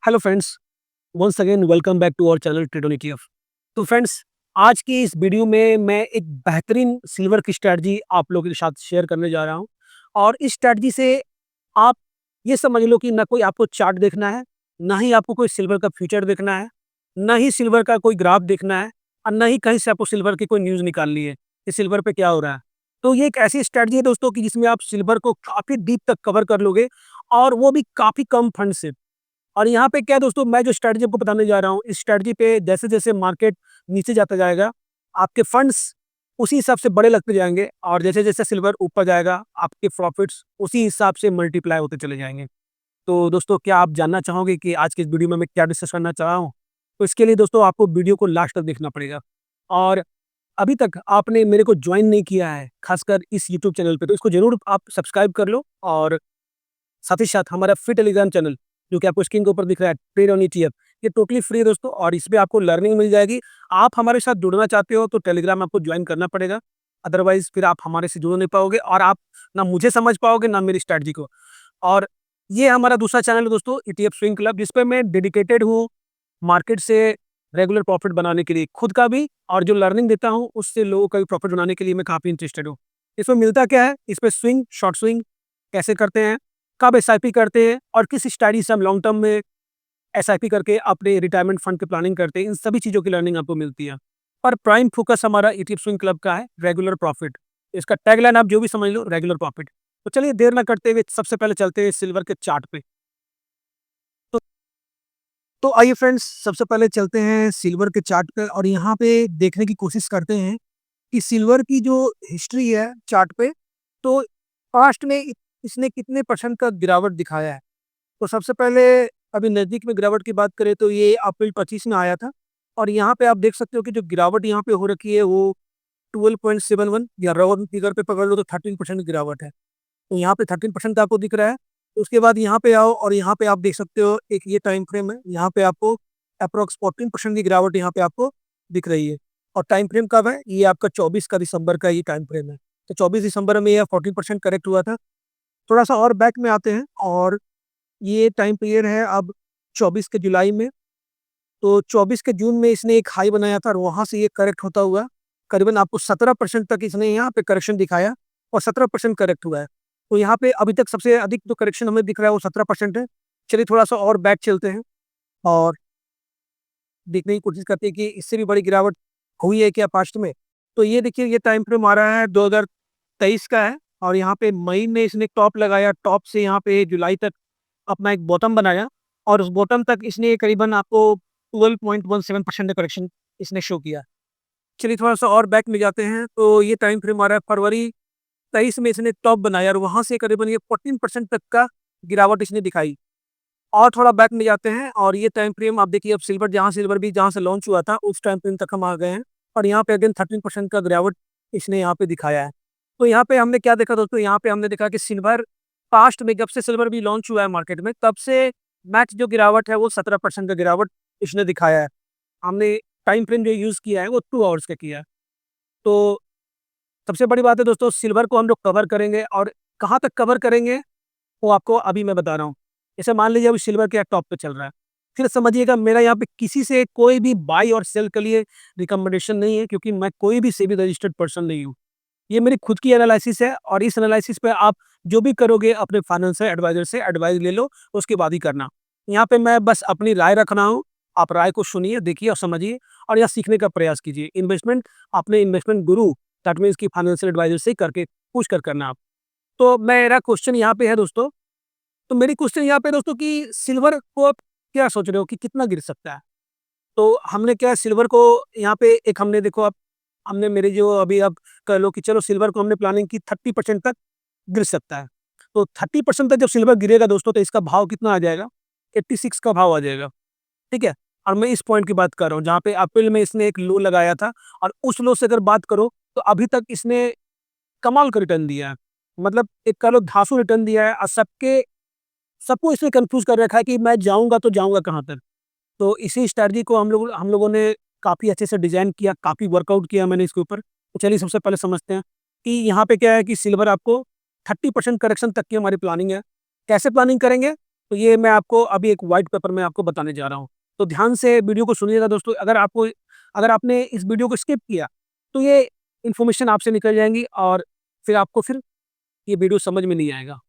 Hello friends, once again welcome back to our channel trade on ETF. तो friends, आज की इस video में मैं एक बेहतरीन सिल्वर की स्ट्रैटेजी आप लोगों के साथ शेयर करने जा रहा हूँ। और इस स्ट्रैटेजी से आप ये समझ लो कि ना कोई आपको चार्ट देखना है, ना ही आपको कोई सिल्वर का फ्यूचर देखना है, ना ही सिल्वर का कोई ग्राफ देखना है, और ना ही कहीं से आपको सिल्वर की कोई न्यूज़ निकालनी है कि सिल्वर पे क्या हो रहा है। तो ये एक ऐसी स्ट्रैटेजी है दोस्तों कि जिसमें आप सिल्वर को काफ़ी डीप तक कवर कर लोगे, और वो भी काफ़ी कम फंड से। और यहाँ पे क्या है दोस्तों, मैं जो स्ट्रैटेजी आपको बताने जा रहा हूँ, इस स्ट्रैटेजी पे जैसे-जैसे मार्केट नीचे जाता जाएगा, आपके फंड्स उसी हिसाब से बड़े लगते जाएँगे, और जैसे-जैसे सिल्वर ऊपर जाएगा, आपके प्रॉफिट्स उसी हिसाब से मल्टीप्लाई होते चले जाएँगे। तो दोस्तों, क्या आप जानना चाहोगे कि आज की इस वीडियो में मैं क्या डिस्कस करना चाह रहा हूँ? तो इसके लिए दोस्तों आपको वीडियो को लास्ट तक देखना पड़ेगा। और अभी तक आपने मेरे को जॉइन नहीं किया है, खासकर इस यूट्यूब चैनल पे, तो इसको ज़रूर आप सब्सक्राइब कर लो। और साथ ही साथ हमारा फ्री टेलीग्राम चैनल, जो कि आपको स्क्रीन के ऊपर दिख रहा है, ट्रेड ऑन ईटीएफ, ये टोटली फ्री है दोस्तों, और इसमें आपको लर्निंग मिल जाएगी। आप हमारे साथ जुड़ना चाहते हो तो टेलीग्राम आपको ज्वाइन करना पड़ेगा, अदरवाइज फिर आप हमारे से जुड़ नहीं पाओगे, और आप ना मुझे समझ पाओगे ना मेरी स्ट्रैटेजी को। और ये हमारा दूसरा चैनल है दोस्तों, ईटीएफ स्विंग क्लब, जिसपे मैं डेडिकेटेड हूँ मार्केट से रेगुलर प्रॉफिट बनाने के लिए, खुद का भी, और जो लर्निंग देता हूँ उससे लोगों का भी प्रॉफिट बनाने के लिए मैं काफ़ी इंटरेस्टेड हूँ। इसमें मिलता क्या है, इसमें स्विंग, शॉर्ट स्विंग कैसे करते हैं, कब एसआईपी करते हैं, और किस स्ट्रैटेजी से हम लॉन्ग टर्म में एसआईपी करके अपने रिटायरमेंट फंड की प्लानिंग करते हैं, इन सभी चीज़ों की लर्निंग आपको मिलती है। और प्राइम फोकस हमारा ईटीएफ स्विंग क्लब का है रेगुलर प्रॉफिट। इसका टैगलाइन आप जो भी समझ लो, रेगुलर प्रॉफिट। तो चलिए देर ना करते हुए सबसे पहले चलते हैं सिल्वर के चार्ट पे। तो तो आइए फ्रेंड्स, सबसे पहले चलते हैं सिल्वर के चार्ट पे, और यहाँ पे देखने की कोशिश करते हैं कि सिल्वर की जो हिस्ट्री है चार्ट पे, तो पास्ट में इसने कितने परसेंट का गिरावट दिखाया है। तो सबसे पहले अभी नज़दीक में गिरावट की बात करें तो ये अप्रैल 25 में आया था, और यहाँ पे आप देख सकते हो कि जो गिरावट यहाँ पे हो रखी है वो 12.71, या राउंड फिगर पे पकड़ लो तो 13% गिरावट है। तो यहाँ पे 13% आपको दिख रहा है। तो उसके बाद यहाँ पे आओ, और यहाँ पे आप देख सकते हो एक ये टाइम फ्रेम है, यहाँ पे आपको अप्रॉक्स 14% की गिरावट यहाँ पे आपको दिख रही है। और टाइम फ्रेम कब है, ये आपका 24 का दिसंबर का ये टाइम फ्रेम है। तो 24 दिसंबर में यह 14% करेक्ट हुआ था। थोड़ा सा और बैक में आते हैं, और ये टाइम पीरियड है अब 24 के जुलाई में। तो 24 के जून में इसने एक हाई बनाया था, और वहाँ से ये करेक्ट होता हुआ करीबन आपको 17% तक इसने यहाँ पे करेक्शन दिखाया, और 17% करेक्ट हुआ है। तो यहाँ पे अभी तक सबसे अधिक जो करेक्शन हमें दिख रहा है वो 17% है। चलिए थोड़ा सा और बैक चलते हैं, और देखने की कोशिश करते हैं कि इससे भी बड़ी गिरावट हुई है क्या पास्ट में। तो ये देखिए, ये टाइम फ्रेम आ रहा है 2023 का है, और यहाँ पे मई में इसने टॉप लगाया, टॉप से यहाँ पे जुलाई तक अपना एक बॉटम बनाया, और उस बॉटम तक इसने करीबन आपको 12.17% का करेक्शन इसने शो किया। चलिए थोड़ा-सा और बैक में जाते हैं, तो ये टाइम फ्रेम आ रहा है फरवरी 23 में इसने टॉप बनाया, और वहाँ से करीबन ये 14% तक का गिरावट इसने दिखाई। और थोड़ा बैक में जाते हैं, और ये टाइम फ्रेम आप देखिए, अब सिल्वर भी जहाँ से लॉन्च हुआ था उस टाइम फ्रेम तक हम आ गए हैं, और यहाँ पे अगेन 13% का गिरावट इसने यहाँ पे दिखाया है। तो यहाँ पे हमने क्या देखा दोस्तों, यहाँ पे हमने देखा कि सिल्वर पास्ट में जब से सिल्वर भी लॉन्च हुआ है मार्केट में, तब से मैक्स जो गिरावट है वो 17% का गिरावट इसने दिखाया है। हमने टाइम फ्रेम जो यूज़ किया है वो 2 आवर्स का किया है। तो सबसे बड़ी बात है दोस्तों, सिल्वर को हम लोग कवर करेंगे, और कहाँ तक कवर करेंगे वो आपको अभी मैं बता रहा हूँ। जैसे मान लीजिए अभी सिल्वर के टॉप पे चल रहा है, फिर समझिएगा मेरा यहाँ पे किसी से कोई भी बाय और सेल के लिए रिकमेंडेशन नहीं है, क्योंकि मैं कोई भी सेबी रजिस्टर्ड पर्सन नहीं हूँ। ये मेरी खुद की एनालिसिस है, और इस एनालिसिस पे आप जो भी करोगे अपने फाइनेंशियल एडवाइज़र से एडवाइस ले लो, उसके बाद ही करना। यहाँ पे मैं बस अपनी राय रख रहा हूँ, आप राय को सुनिए, देखिए और समझिए, और यहाँ सीखने का प्रयास कीजिए। इन्वेस्टमेंट अपने इन्वेस्टमेंट गुरु, दैट मीन्स कि फाइनेंशियल एडवाइज़र से करके पूछ कर करना आप। तो मेरा क्वेश्चन यहाँ पे है दोस्तों, तो मेरी क्वेश्चन यहाँ पे दोस्तों कि सिल्वर को आप क्या सोच रहे हो कि कितना गिर सकता है? तो हमने क्या है, सिल्वर को यहाँ पे एक हमने देखो आप, हमने मेरे जो अभी आप कह लो कि चलो सिल्वर को हमने प्लानिंग की 30% तक गिर सकता है। तो 30% तक जब सिल्वर गिरेगा दोस्तों, तो इसका भाव कितना आ जाएगा? 86 का भाव आ जाएगा, ठीक है? और मैं इस पॉइंट की बात कर रहा हूँ जहाँ पे अप्रैल में इसने एक लो लगाया था, और उस लो से अगर बात करो तो अभी तक इसने कमाल का रिटर्न दिया है। मतलब एक कह लो धांसू रिटर्न दिया है, और सबको इसने कन्फ्यूज़ कर रखा है कि मैं जाऊँगा तो जाऊँगा कहाँ तक? तो इसी स्ट्रैटेजी को हम लोगों ने काफ़ी अच्छे से डिज़ाइन किया, काफ़ी वर्कआउट किया मैंने इसके ऊपर। तो चलिए सबसे पहले समझते हैं कि यहाँ पे क्या है कि सिल्वर आपको 30% करेक्शन तक की हमारी प्लानिंग है। कैसे प्लानिंग करेंगे? तो ये मैं आपको अभी एक व्हाइट पेपर में आपको बताने जा रहा हूँ। तो ध्यान से वीडियो को सुनिएगा दोस्तों। अगर आपने इस वीडियो को स्किप किया, तो ये इन्फॉर्मेशन आपसे निकल जाएँगी और फिर ये वीडियो समझ में नहीं आएगा।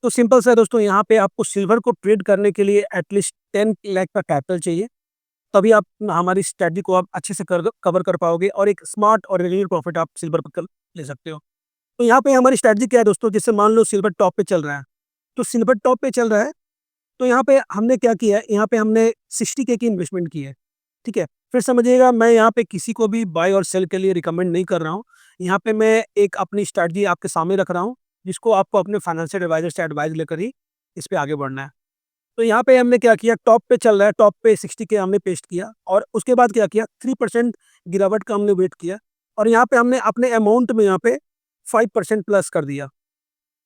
तो सिंपल सा है दोस्तों, यहाँ पे आपको सिल्वर को ट्रेड करने के लिए एटलीस्ट 10 लाख का कैपिटल चाहिए। तभी आप हमारी स्ट्रैटेजी को आप अच्छे से कवर कर पाओगे और एक स्मार्ट और रेगुलर प्रॉफिट आप सिल्वर पर ले सकते हो। तो यहाँ पे हमारी स्ट्रैटेजी क्या है दोस्तों, जैसे मान लो सिल्वर टॉप पे चल रहा है, तो सिल्वर टॉप पे चल रहा है, तो यहाँ पे हमने क्या किया है, यहाँ पे हमने 60 के की इन्वेस्टमेंट की है, ठीक है। फिर समझिएगा, मैं यहाँ पे किसी को भी बाय और सेल के लिए रिकमेंड नहीं कर रहा हूँ। यहाँ पे मैं एक अपनी स्ट्रैटेजी आपके सामने रख रहा हूँ, जिसको आपको अपने फाइनेंशियल एडवाइजर से एडवाइस लेकर ही इस पे आगे बढ़ना है। तो यहाँ पे हमने क्या किया, टॉप पे चल रहा है, टॉप पे 60 के हमने पेस्ट किया और उसके बाद क्या किया, 3% गिरावट का हमने वेट किया और यहाँ पे हमने अपने अमाउंट में यहाँ पे 5% प्लस कर दिया।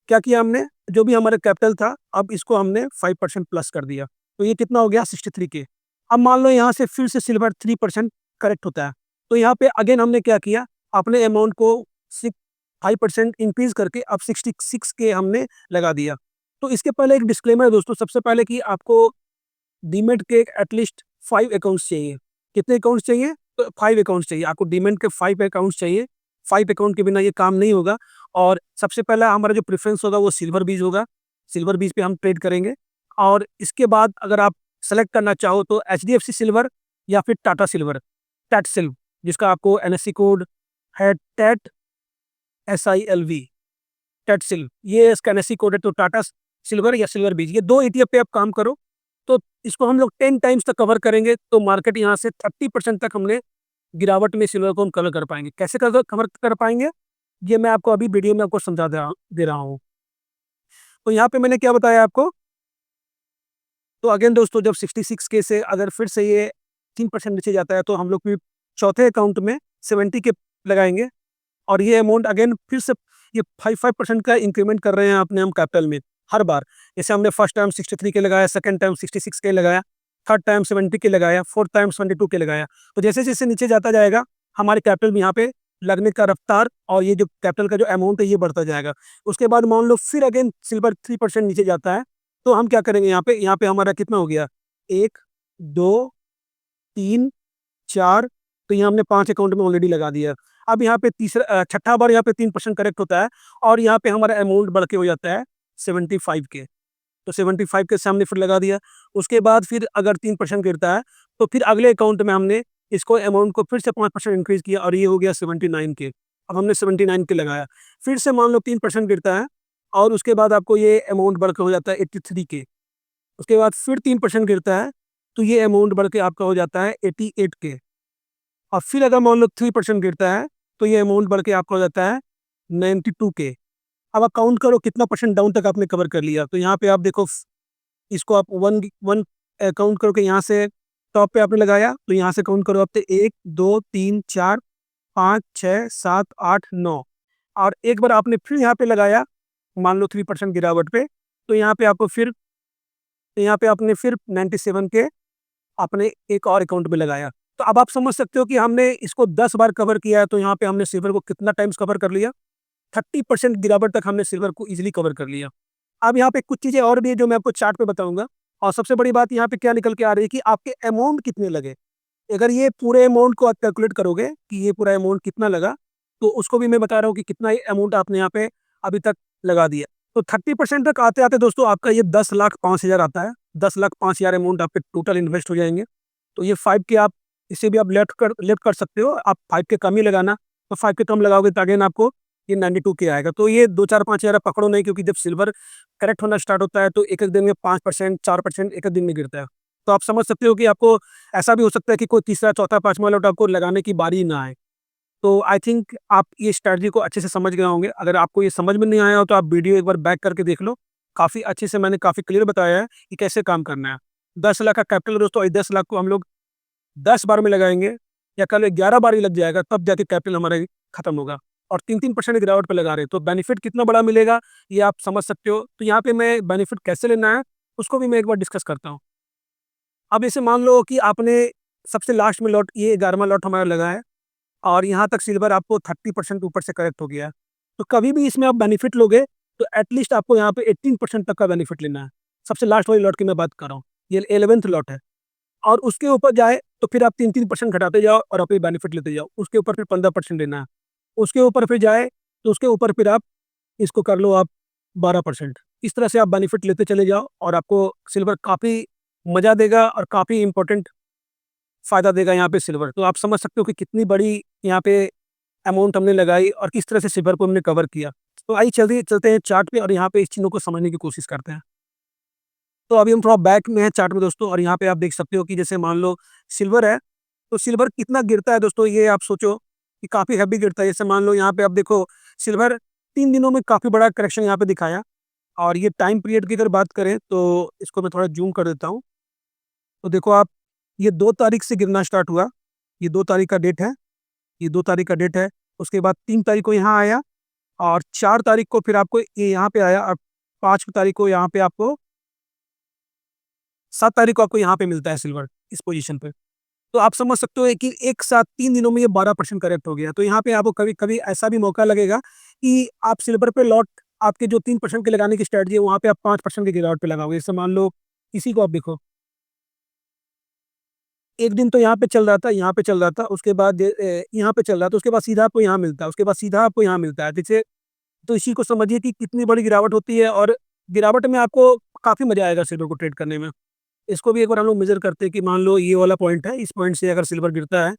क्या किया हमने, जो भी हमारा कैपिटल था, अब इसको हमने 5% प्लस कर दिया। तो ये कितना हो गया, 63 के। अब मान लो यहाँ से फिर से सिल्वर 3% करेक्ट होता है, तो यहाँ पे अगेन हमने क्या किया, अपने अमाउंट को 5% इंक्रीज करके अब 66 के हमने लगा दिया। तो इसके पहले एक डिस्क्लेमर है दोस्तों, सबसे पहले कि आपको डीमेट के एटलीस्ट 5 अकाउंट्स चाहिए। कितने अकाउंट्स चाहिए, तो 5 अकाउंट्स चाहिए आपको, डीमेट के 5 अकाउंट्स चाहिए। 5 अकाउंट के बिना ये काम नहीं होगा। और सबसे पहला हमारा जो प्रेफरेंस होगा वो सिल्वर बीज होगा, सिल्वर बीज पे हम ट्रेड करेंगे। और इसके बाद अगर आप सेलेक्ट करना चाहो तो एचडीएफसी सिल्वर या फिर टाटा सिल्वर, टैट सिल्व, जिसका आपको एनएससी कोड है टैट SILV, टैट सिल्व, ये इसका एनएससी कोड है। तो टाटा सिल्वर या सिल्वर बीज, ये 2 ETF पे आप काम करो, तो इसको हम लोग 10 टाइम्स तक कवर करेंगे, तो मार्केट यहाँ से 30% तक हमने गिरावट में सिल्वर को हम कवर कर पाएंगे। कैसे कवर कर पाएंगे, ये मैं आपको अभी वीडियो में आपको समझा दे रहा हूँ। तो यहाँ पे मैंने क्या बताया आपको, तो अगेन दोस्तों, जब 66 के से अगर फिर से ये 3% नीचे जाता है, तो हम लोग फिर चौथे अकाउंट में 70 के लगाएंगे और ये अमाउंट अगेन फिर से ये 5% का इंक्रीमेंट कर रहे हैं अपने हम कैपिटल में हर बार। जैसे हमने फर्स्ट टाइम 63 के लगाया, सेकंड टाइम 66 के लगाया, थर्ड टाइम 70 के लगाया, फोर्थ टाइम 72 के लगाया। तो जैसे जैसे नीचे जाता जाएगा, हमारे कैपिटल में यहाँ पे लगने का रफ्तार और ये जो कैपिटल का जो अमाउंट है ये बढ़ता जाएगा। उसके बाद मान लो फिर अगेन सिल्वर 3% नीचे जाता है, तो हम क्या करेंगे, यहाँ पे हमारा कितना हो गया, 1 2 3 4, तो यहाँ हमने 5 अकाउंट में ऑलरेडी लगा दिया। अब यहाँ पे छठा बार यहाँ पे 3% करेक्ट होता है और यहाँ पे हमारा अमाउंट बढ़ के हो जाता है 75 के। तो 75 के सामने फिर लगा दिया। उसके बाद फिर अगर 3% गिरता है, तो फिर अगले अकाउंट में हमने इसको अमाउंट को फिर से 5% इंक्रीज किया और ये हो गया 79 के। अब हमने 79 के लगाया, फिर से मान लो 3% गिरता है और उसके बाद आपको ये अमाउंट बढ़ के हो जाता है 83 के। उसके बाद फिर 3% गिरता है, तो ये अमाउंट बढ़ के आपका हो जाता है 88 के। और फिर अगर मान लो 3% गिरता है, तो ये अमाउंट बढ़ के आपका हो जाता है 92 के। अब आप काउंट करो कितना परसेंट डाउन तक आपने कवर कर लिया। तो यहाँ पे आप देखो, इसको आप वन वन काउंट करो कि यहाँ से टॉप पे आपने लगाया, तो यहाँ से काउंट करो आपने 1 2 3 4 5 6 7 8 9, और एक बार आपने फिर यहाँ पे लगाया, मान लो 3% गिरावट पे, तो यहाँ पे आपने फिर 97 के अपने एक और अकाउंट में लगाया। तो अब आप समझ सकते हो कि हमने इसको 10 बार कवर किया है, तो यहाँ पे हमने सिल्वर को कितना टाइम्स कवर कर लिया, 30% गिरावट तक हमने सिल्वर को इजीली कवर कर लिया। अब यहाँ पे कुछ चीज़ें और भी है जो मैं आपको चार्ट पे बताऊंगा। और सबसे बड़ी बात यहाँ पे क्या निकल के आ रही है कि आपके अमाउंट कितने लगे। अगर ये पूरे अमाउंट को आप कैलकुलेट करोगे कि ये पूरा अमाउंट कितना लगा, तो उसको भी मैं बता रहा हूँ कि कितना अमाउंट आपने यहाँ पे अभी तक लगा दिया। तो 30% तक आते आते दोस्तों आपका ये 10,05,000 आता है। 10,05,000 अमाउंट आपके टोटल इन्वेस्ट हो जाएंगे। तो ये 5 के आप इसे भी आप लेफ्ट कर सकते हो, आप 5 के कम ही लगाना। तो 5 के कम लगाओगे तो अगेन आपको ये 92 के आएगा। तो ये 2-4-5,000 पकड़ो नहीं, क्योंकि जब सिल्वर करेक्ट होना स्टार्ट होता है, तो एक दिन में 5% 4% एक दिन में गिरता है। तो आप समझ सकते हो कि आपको ऐसा भी हो सकता है कि कोई तीसरा चौथा पांचवा लॉट आपको लगाने की बारी ना आए। तो आई थिंक आप ये स्ट्रैटेजी को अच्छे से समझ गए होंगे। अगर आपको ये समझ में नहीं आया हो, तो आप वीडियो एक बार बैक करके देख लो। काफ़ी अच्छे से मैंने काफ़ी क्लियर बताया है कि कैसे काम करना है। 10 लाख का कैपिटल दोस्तों, और 10 लाख को हम लोग 10 बार में लगाएंगे या कल 11 बार ही लग जाएगा, तब जाके कैपिटल हमारा खत्म होगा। और 3-3% गिरावट पे लगा रहे, तो बेनिफिट कितना बड़ा मिलेगा ये आप समझ सकते हो। तो यहाँ पे मैं बेनिफिट कैसे लेना है उसको भी मैं एक बार डिस्कस करता हूँ। अब इसे मान लो कि आपने सबसे लास्ट में लॉट, ये 11वां लॉट हमारा लगा है और यहाँ तक सिल्वर आपको 30% ऊपर से करेक्ट हो गया है। तो कभी भी इसमें आप बेनिफिट लोगे तो एटलीस्ट आपको यहाँ पे 18% तक का बेनिफिट लेना है। सबसे लास्ट वाली लॉट की मैं बात कर रहा हूँ, ये 11th लॉट है। और उसके ऊपर जाए तो फिर आप 3-3% घटाते जाओ और अपनी बेनिफिट लेते जाओ। उसके ऊपर फिर 15% लेना है। उसके ऊपर फिर जाए तो उसके ऊपर फिर आप इसको कर लो आप 12%। इस तरह से आप बेनिफिट लेते चले जाओ और आपको सिल्वर काफ़ी मज़ा देगा और काफ़ी इम्पोर्टेंट फ़ायदा देगा यहाँ पे सिल्वर। तो आप समझ सकते हो कि कितनी बड़ी यहाँ पे अमाउंट हमने लगाई और किस तरह से सिल्वर को हमने कवर किया। तो आइए चलिए चलते हैं चार्ट पे और यहाँ पे इस चीज़ों को समझने की कोशिश करते हैं। तो अभी हम थोड़ा बैक में हैं चार्ट में दोस्तों, और यहाँ पे आप देख सकते हो कि जैसे मान लो सिल्वर है, तो सिल्वर कितना गिरता है दोस्तों, ये आप सोचो कि काफ़ी हैवी गिरता है। जैसे मान लो यहाँ पे आप देखो सिल्वर 3 दिनों में काफ़ी बड़ा करेक्शन यहाँ पे दिखाया। और ये टाइम पीरियड की अगर बात करें तो इसको मैं थोड़ा ज़ूम कर देता हूँ। तो देखो आप, ये 2 तारीख से गिरना स्टार्ट हुआ। ये 2 तारीख का डेट है, ये 2 तारीख का डेट है। उसके बाद 3 तारीख को यहाँ आया और 4 तारीख को फिर आपको ये यहाँ पे आया और 5 तारीख को यहाँ पे आपको 7 तारीख को आपको यहाँ पे मिलता है सिल्वर इस पोज़ीशन पे। तो आप समझ सकते हो कि एक साथ 3 दिनों में ये 12% करेक्ट हो गया। तो यहाँ पे आपको कभी-कभी ऐसा भी मौका लगेगा कि आप सिल्वर पे लॉट आपके जो 3% के लगाने की स्ट्रैटेजी है, वहाँ पे आप 5% की गिरावट पे लगाओगे। जैसे मान लो इसी को आप देखो, एक दिन तो यहाँ पे चल रहा था, यहाँ पे चल रहा था, उसके बाद यहाँ पे चल रहा था, उसके बाद सीधा आपको यहाँ मिलता है, उसके बाद सीधा आपको यहाँ मिलता है। जैसे तो इसी को समझिए कि कितनी बड़ी गिरावट होती है और गिरावट में आपको काफ़ी मज़ा आएगा सिल्वर को ट्रेड करने में। इसको भी एक बार हम लोग मेज़र करते हैं कि मान लो ये वाला पॉइंट है, इस पॉइंट से अगर सिल्वर गिरता है,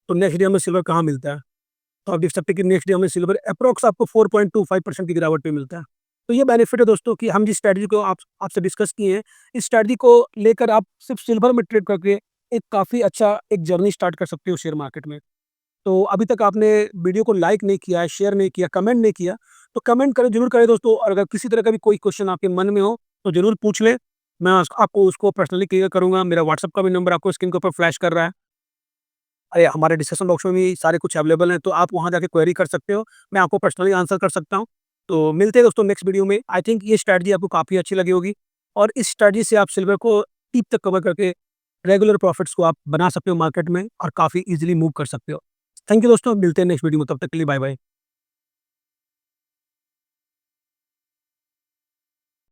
तो नेक्स्ट डे हमें सिल्वर कहाँ मिलता है? तो आप देख सकते हैं कि नेक्स्ट डे हमें सिल्वर एप्रॉक्स आपको 4.25% की गिरावट पे मिलता है। तो ये बेनिफिट है दोस्तों कि हम जिस स्ट्रैटेजी को आपसे डिस्कस किए हैं, इस स्ट्रैटेजी को लेकर आप सिर्फ़ सिल्वर में ट्रेड करके एक काफ़ी अच्छा एक जर्नी स्टार्ट कर सकते हो शेयर मार्केट में। तो अभी तक आपने वीडियो को लाइक नहीं किया है, शेयर नहीं किया, कमेंट नहीं किया, तो कमेंट करें, ज़रूर करें दोस्तों। और अगर किसी तरह का भी कोई क्वेश्चन आपके मन में हो, तो ज़रूर पूछ लें। मैं आपको उसको पर्सनली क्लियर करूँगा। मेरा व्हाट्सएप का भी नंबर आपको स्क्रीन के ऊपर फ्लैश कर रहा है। अरे, हमारे डिस्कशन बॉक्स में भी सारे कुछ अवेलेबल हैं, तो आप वहाँ जाके क्वेरी कर सकते हो। मैं आपको पर्सनली आंसर कर सकता हूँ। तो मिलते हैं दोस्तों नेक्स्ट वीडियो में। आई थिंक ये स्ट्रैटेजी आपको काफ़ी अच्छी लगी होगी और इस स्ट्रैटेजी से आप सिल्वर को टीप तक कवर करके रेगुलर प्रॉफिट्स को आप बना सकते हो मार्केट में और काफ़ी ईज़िली मूव कर सकते हो। थैंक यू दोस्तों, मिलते हैं नेक्स्ट वीडियो में, तब तक के लिए बाय बाय।